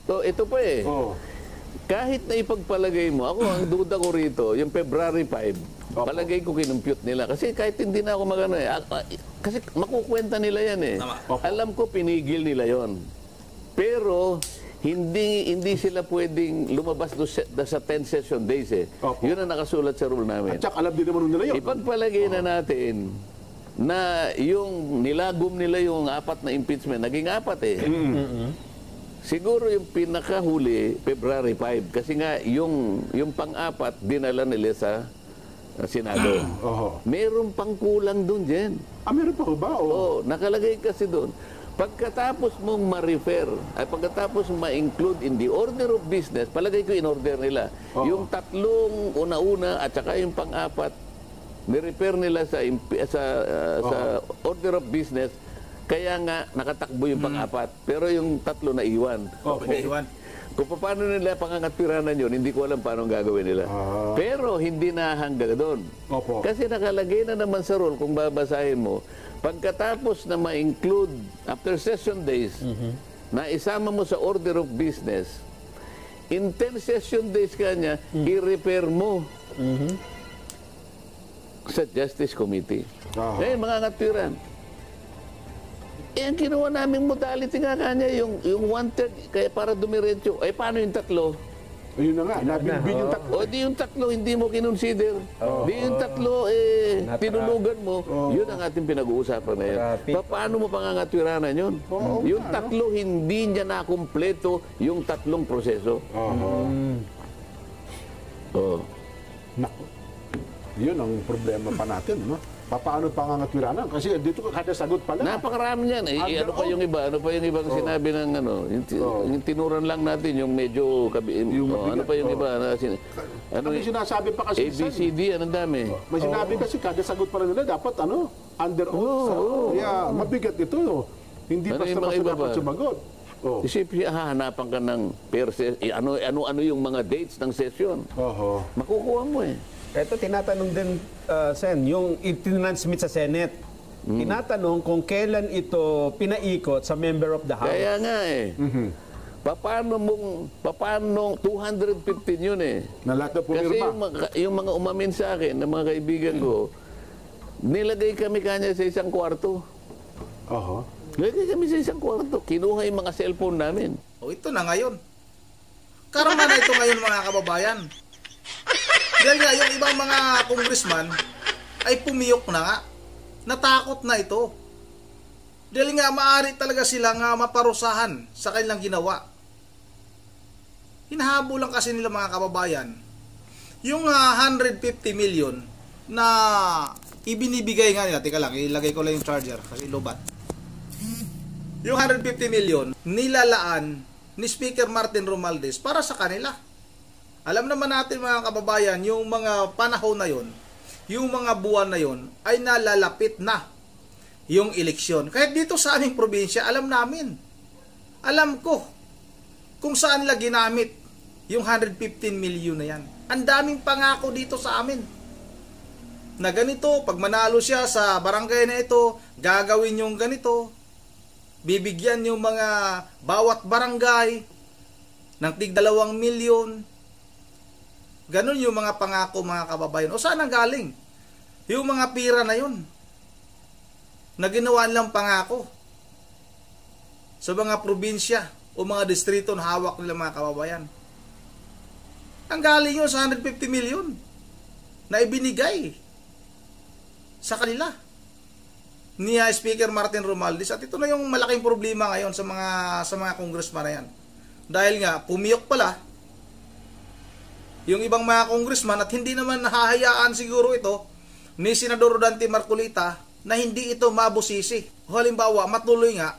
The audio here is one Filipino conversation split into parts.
So, ito pa eh. Oh. Kahit na ipagpalagay mo, ako ang duda ko rito, yung February 5, palagay ko kinumpute nila. Kasi kahit hindi na ako magano eh. Kasi makukwenta nila yan eh. Alam ko pinigil nila yon. Pero hindi sila pwedeng lumabas sa 10 session days eh. Yun ang nakasulat sa rule namin. At saka alam din naman nila yun. Ipagpalagay na natin na yung nilagom nila yung 4 na impeachment, naging 4 eh. Siguro yung pinakahuli, February 5, kasi nga yung pang-4, dinala nila sa Senado. Meron pang kulang doon, Jen. Meron pa ba? Oo, nakalagay kasi doon. Pagkatapos mong ma-refer, ay pagkatapos ma-include in the order of business, palagay ko in order nila. Yung 3 una-una at saka yung pang-4, ni-refer nila sa order of business. Kaya nga, nakatakbo yung pang-4. Pero yung 3 na iwan. Kung paano nila pangangatpiranan yun, hindi ko alam paano gagawin nila. Pero hindi na hanggang doon. Kasi nakalagay na naman sa rule, kung babasahin mo, pagkatapos na ma-include after session days, na isama mo sa order of business, in 10 session days kanya, i-repair mo sa Justice Committee. Ngayon, mga ngatpiran, ang kinuha naming modality nga kanya, yung 1/3, kaya para dumiretso. Paano yung 3? Ayun na nga, nabinbin yung 3. O di yung 3, hindi mo kinonsider. Di yung 3, tinulugan mo. Yun ang ating pinag-uusapan na yan. Paano mo pangangatwiranan yun? Yung 3, hindi niya nakumpleto yung 3 proseso. Naku. Yun ang problema pa natin, no? Paano pangangatwiranan? Kasi dito kada sagot pala. Napakarami niyan. Ano pa yung iba? Ano pa yung ibang sinabi ng ano? Yung tinuran lang natin, yung medyo ano pa yung iba? Ano yung sinasabi pa kasi ABCD, anong dami? May sinabi kasi kada sagot pala nila dapat under oath. Kaya mabigat ito. Hindi basta dapat sumagot. Isipin, hahanapan ka ng per session. Ano yung mga dates ng session? Makukuha mo eh. Ito tinatanong din, Sen, yung itinansmit sa Senate. Tinatanong kung kailan ito pinaikot sa member of the House. Kaya nga eh. Paano 215 yun eh. Na lahat na pumirma. Kasi yung mga umamin sa akin, ng mga kaibigan ko, nilagay kami kanya sa isang kwarto. Nilagay kami sa isang kwarto. Kinuha yung mga cellphone namin. Ito na ngayon. Karama na ito ngayon, mga kababayan. Dahil nga, yung ibang mga congressman ay pumiyok na nga. Natakot na ito. Dahil nga, maaari talaga silang maparusahan sa kanilang ginawa. Hinahabol lang kasi nila, mga kababayan, yung 150 million na ibinibigay nga nila. Teka lang, ilagay ko lang yung charger kasi lobat. Yung 150 million nilalaan ni Speaker Martin Romualdez para sa kanila. Alam naman natin, mga kababayan, yung mga panahon na yon, yung mga buwan na yon ay nalalapit na yung eleksyon. Kahit dito sa aming probinsya, alam namin. Alam ko kung saan nila ginamit yung 115 million na yan. Ang daming pangako dito sa amin. Na ganito, pag manalo siya sa barangay na ito, gagawin yung ganito. Bibigyan yung mga bawat barangay ng tig 2 milyon. Ganon yung mga pangako, mga kababayan. O saan ang galing? Yung mga pira na yun na ginawa nilang pangako sa mga probinsya o mga distrito na hawak nila, mga kababayan. Ang galing yun sa 150 million na ibinigay sa kanila ni Speaker Martin Romualdez. At ito na yung malaking problema ngayon sa mga congressman na yan. Dahil nga, pumiyok pala yung ibang mga congressman at hindi naman nahahayaan siguro ito ni Senador Rodante Marcolita na hindi ito mabusisi. Halimbawa, matuloy nga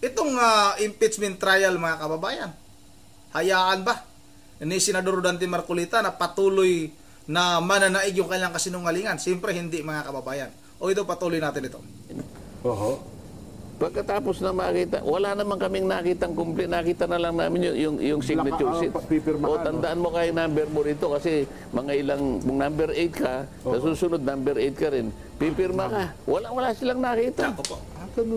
itong impeachment trial, mga kababayan. Hayaan ba ni Senador Rodante Marcolita na patuloy na mananaig yung kanilang kasinungalingan? Siyempre hindi, mga kababayan. O ito, patuloy natin ito. Pagkatapos na makita, wala naman kaming nakitang complete. Nakita na lang namin yung signature sheet. O tandaan mo kayo number mo rito kasi mga ilang, kung number 8 ka, sa susunod number 8 ka rin, pipirma ka. Wala silang nakita.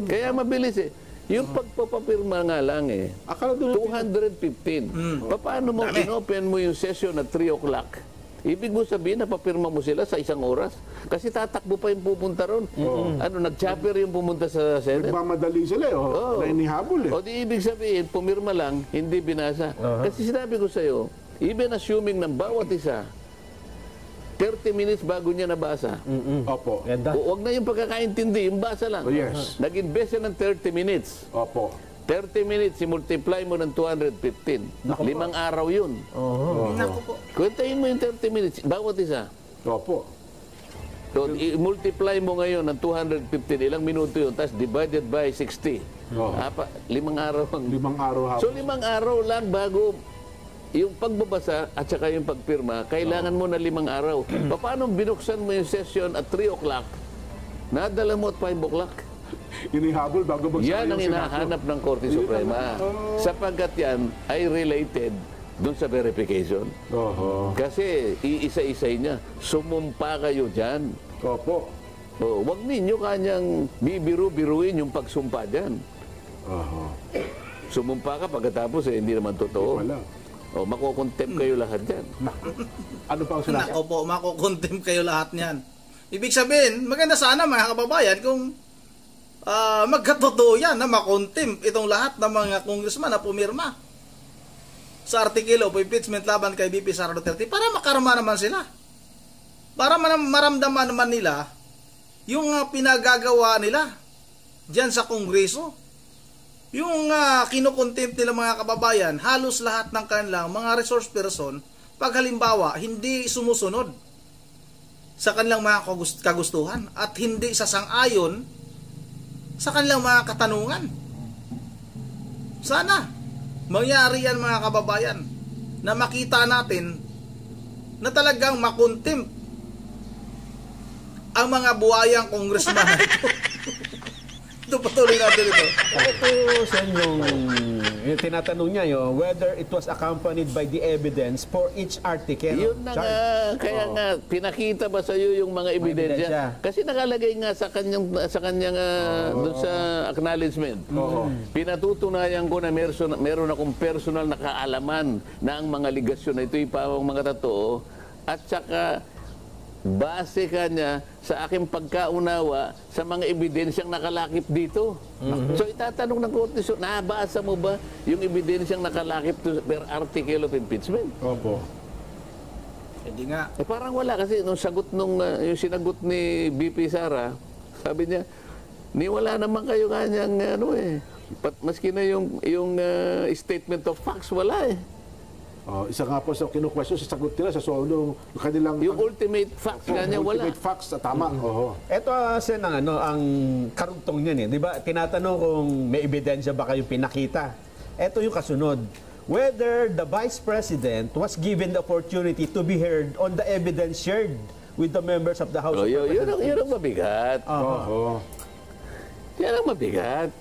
Kaya mabilis eh. Yung pagpapapirma nga lang Akala doon 215. Paano mo inopen mo yung session at 3 o'clock? Ibig mo sabihin na papirma mo sila sa 1 oras? Kasi tatakbo pa yung pupunta ron. Nag-chopper yung pumunta sa Senate. nagmamadali sila na inihabol O di ibig sabihin, pumirma lang, hindi binasa. Kasi sinabi ko sa'yo, even assuming ng bawat isa, 30 minutes bago niya nabasa. Opo. Ganda. Huwag na yung pagkakaintindi, yung basa lang. Yes. Nag-invest siya ng 30 minutes. Opo. 30 minutes, i-multiply mo ng 215. 5 araw yun. Naku po. Kwentahin mo yung 30 minutes, bawat isa. Opo. So, i-multiply mo ngayon ng 215, ilang minuto yun, tapos divided by 60. 5 araw ang... 5 araw hapon. So, 5 araw lang bago yung pagbabasa at saka yung pagpirma, kailangan mo na 5 araw. Paano binuksan mo yung session at 3 o'clock? Nadala mo at 5 o'clock? Inihabol bago magsara Yan ang yung Senado. hinahanap ng Korte Suprema. Sapagkat yan ay related dun sa verification. Oho. Kasi iisa-isay niya. Sumumpa kayo dyan. Opo. Huwag ninyo kanyang bibiru-biruin yung pagsumpa dyan. Oho. Sumumpa ka pagkatapos hindi naman totoo. Wala. Makukontempt kayo lahat dyan. Ano pa ang sinasabi? Nako po, makukontempt kayo lahat niyan. Ibig sabihin, maganda sana mga kababayan kung magkatotoo yan na makontempt itong lahat ng mga congressman na pumirma sa article of impeachment laban kay VP Sara Duterte para makarama naman sila. Para maramdaman naman nila yung pinagagawa nila dyan sa Kongreso. Yung kinukontempt nila mga kababayan, halos lahat ng kanilang mga resource person, pag halimbawa, hindi sumusunod sa kanilang mga kagustuhan at hindi sasang-ayon sa kanilang mga katanungan. Sana mangyari yan mga kababayan na makita natin na talagang makontempt ang mga buhayang congressman na ito. Ito patuloy natin ito. Ito, Sen, yung tinatanong niya whether it was accompanied by the evidence for each article. Yun na nga, kaya nga, pinakita ba sa iyo yung mga ebidensya? ebidensya. Kasi nakalagay nga sa kanyang doon sa acknowledgement. Pinatutunayan ko na meron akong personal na kaalaman na ang mga ligasyon na ito'y pawang mga totoo at saka base ka niya sa aking pagkaunawa sa mga ebidensyang nakalakip dito. So itatanong ng Korte, nabasa mo ba yung ebidensyang nakalakip per article of impeachment? Opo. Hindi nga. Parang wala kasi yung yung sinagot ni BP Sara, sabi niya, wala naman kayo kanyang maski na yung statement of facts, wala Isa nga po sa kinukwestiyon sa sagot nila sa solo kanilang yung ultimate facts kanya wala. ultimate facts tama. Oho. Ito, Sen, ang karugtong niyan. Di ba? Tinatanong kung may ebidensya ba kayong pinakita. Ito yung kasunod. Whether the Vice President was given the opportunity to be heard on the evidence shared with the members of the House of Representatives. Yun ang mabigat. Oho. Yan ang mabigat.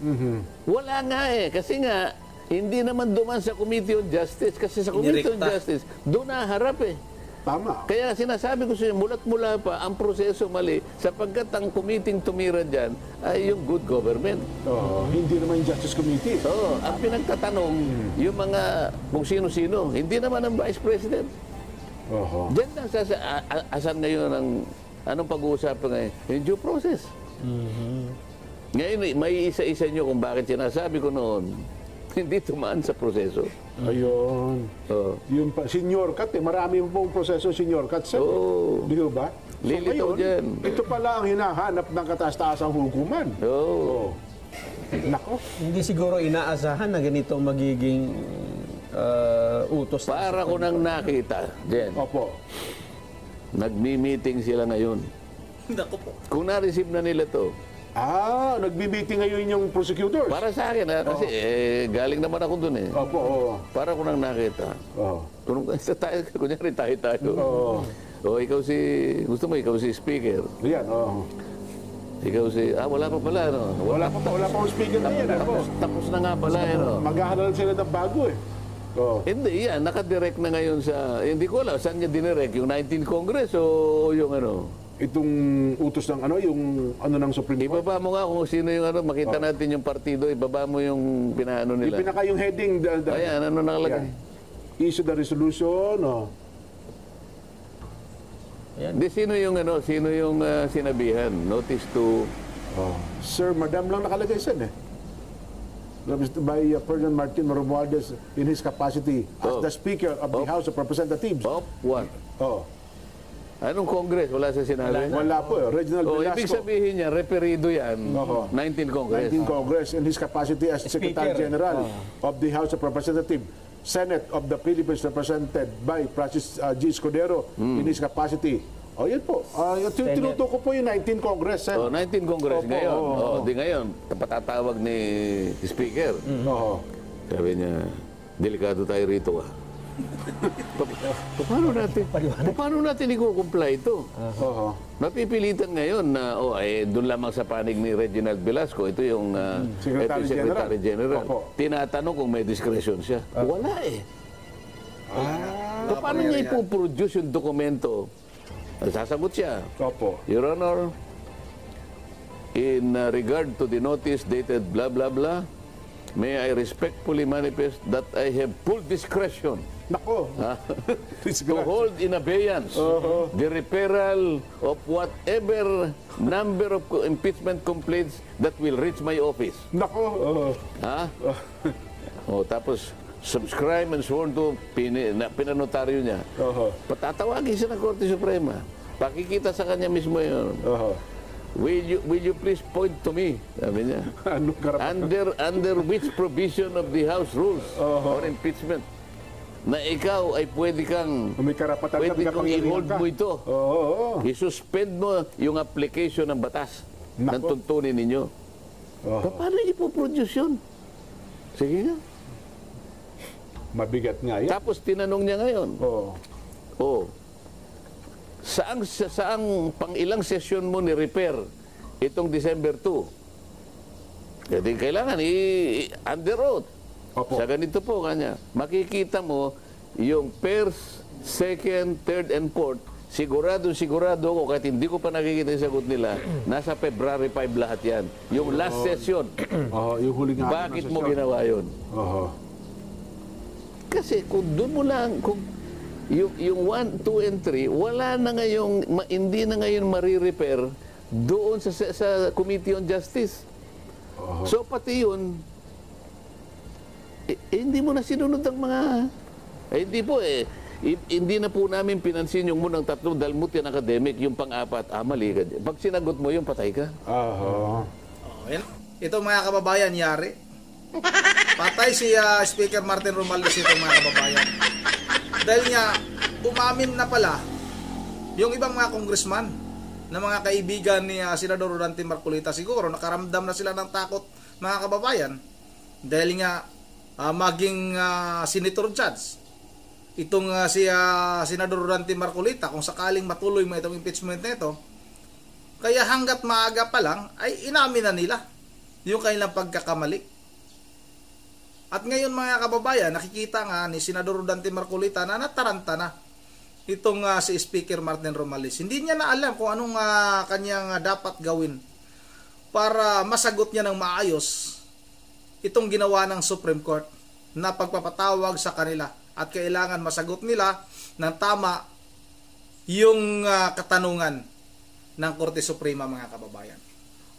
Wala nga kasi nga, hindi naman duman sa Committee on Justice kasi sa Committee on Justice, doon naharap Tama. Kaya sinasabi ko sa inyo, mula't mula pa ang proseso mali sapagkat ang committee tumira dyan ay yung good government. Hindi naman yung Justice Committee. Ang pinagtatanong, yung mga kung sino-sino, hindi naman ang Vice President. Oho. Diyan lang asan ngayon anong pag-uusapan ngayon? Yung due process. Ngayon, may isa-isa nyo kung bakit sinasabi ko noon, hindi tumaan sa proseso. Ayun. Yun pa, senior cut marami pong proseso senior cut. Di ba? Lilitaw dyan. Ito pala ang hinahanap ng kataas-taasang hukuman. Nako. Hindi siguro inaasahan na ganito magiging utos. Para ko nang nakita, Jen. Opo. Nagmi-meeting sila ngayon. Nako po. Kung na-receive na nila to, Nagbibiting ngayon yung prosecutor. para sa akin kasi galing naman ako dun Opo. Para ko nang nakita. Kunyari tayo. Ikaw gusto mo ikaw si speaker. Yan, Ikaw wala pa pala, no? Wala pa ang speaker na yan. Tapos na nga pala, no? Maghahalal sila ng bago Hindi, nakadirect na ngayon sa, hindi ko alam, saan niya dinirect? Yung 19th Congress o yung itong utos ng yung ng Supreme Court. Ibaba mo nga kung sino yung makita natin yung partido, ibaba mo yung pinaano nila. Pinaka yung heading. Ayan, ano nakalagay? Issue the resolution. Di, sino yung sinabihan? Notice to... Sir, Madam lang nakalagay siya by President Martin Romualdez in his capacity as the Speaker of the House of Representatives. What? Anong Congress? Wala sa sinabi? Wala po. Reginald Velasco. Ibig sabihin niya, referido yan, 19 Congress. 19 Congress in his capacity as Secretary General of the House of Representatives. Senate of the Philippines represented by Francis G. Escudero in his capacity. Yan po. Tinutuko po yung 19 Congress. 19 Congress ngayon. Di ngayon, patatawag ni Speaker. Sabi niya, delikado tayo rito Paano natin i-comply ito? Napipilitan ngayon na doon lamang sa panig ni Reginald Velasco, ito yung Secretary General. Tinatanong kung may discretion siya. Wala Paano niya ipoproduce yung dokumento? Sasagot siya. Your Honor, in regard to the notice dated blah blah blah, may I respectfully manifest that I have full discretion to hold in abeyance the referral of whatever number of impeachment complaints that will reach my office. Tapos subscribe and sworn to, pinanotaryo niya. Patatawagin siya ng Korte Suprema. Pakikita sa kanya mismo yun. Will you please point to me? Sabi niya. Under which provision of the House rules on impeachment na ikaw ay pwede kang i-hold mo ito. I-suspend mo yung application ng batas ng tuntunin ninyo. Paano ipoproduce yun? Sige nga. Mabigat nga yan. Tapos tinanong niya ngayon. Saang pang ilang session mo ni-repair itong December 2? Jadi kailangan under oath. Sa ganito po kanya. Makikita mo yung first, second, third, and fourth. Sigurado ako, kahit hindi ko pa nakikita yung sagot nila, nasa February 5 lahat yan. Yung last session. Yung huling Bakit mo ginawa yun? Kasi kung doon mo lang, kung yung 1, 2, and 3, wala na ngayong, hindi na ngayon marirepair doon sa Committee on Justice. So pati yun, hindi mo na sinunod ang mga, hindi po hindi na po namin pinansin yung munang 3 dahil yan academic, yung pang-4, mali ka. Pag sinagot mo yung patay ka. Ito mga kababayan, yari. Patay si Speaker Martin Romualdez ito mga kababayan. Dahil nga, umamin na pala yung ibang mga congressman na mga kaibigan ni Senador Rodante Marcolita. Siguro nakaramdam na sila ng takot mga kababayan. Dahil nga, maging senator judge. Itong si Senador Rodante Marcolita, kung sakaling matuloy mo itong impeachment nito, kaya hanggat maaga pa lang, ay inamin na nila yung kanilang pagkakamali. At ngayon mga kababayan, nakikita nga ni Senador Rodante Marcolita na nataranta na itong si Speaker Martin Romualdez. Hindi niya na alam kung anong kanyang dapat gawin para masagot niya ng maayos itong ginawa ng Supreme Court na pagpapatawag sa kanila. At kailangan masagot nila ng tama yung katanungan ng Korte Suprema mga kababayan.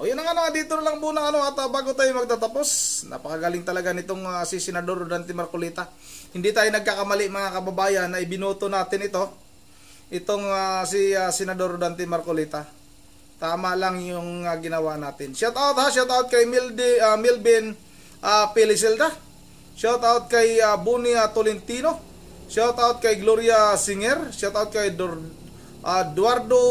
Yun ang dito lang muna at bago tayo magtatapos, napakagaling talaga nitong si Senador Rodante Marcolita. Hindi tayo nagkakamali mga kababayan na ibinoto natin itong si Senador Rodante Marcolita. Tama lang yung ginawa natin. Shout out kay Milvin Pelicelda. Shout out kay Bunia Tolentino. Shout out kay Gloria Singer. Shout out kay Eduardo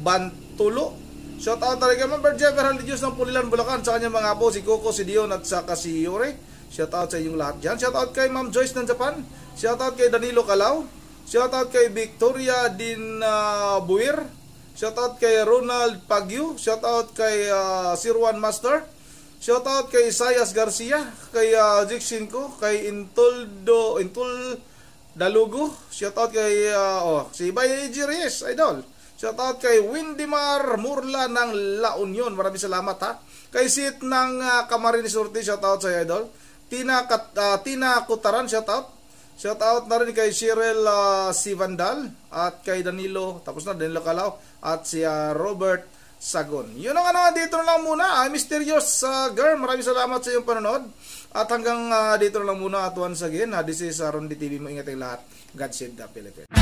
Bantulo. Shout out talaga Member Jeff Religious ng Pulilan, Bulacan, sa kanyang mga apo, si Coco, si Dion at saka si Yore. Shout out sa inyong lahat dyan. Shout out kay Ma'am Joyce ng Japan. Shout out kay Danilo Calao. Shout out kay Victoria Din Buir. Shout out kay Ronald Pagyu. Shout out kay Sirwan Master. Shout out kay Sayas Garcia, kay Jixinko, kay Intul Dalugo. Shout out kay si Bay G. Reyes, idol. Shout out kay Windimar Murla ng La Union. Maraming salamat ha. Kay Sit ng Camarines Norte, shout out sa idol. Tina Kutaran, shout out. Shout out na rin kay Cheryl Sivandal at kay Danilo, tapos na Danilo Calao at si Robert Sagon. Yun ang dito na lang muna. Mysterious Girl, maraming salamat sa iyong panonood. At hanggang dito na lang muna at once again, this is Ron TV mo. Ingat ang lahat. God save the Philippines.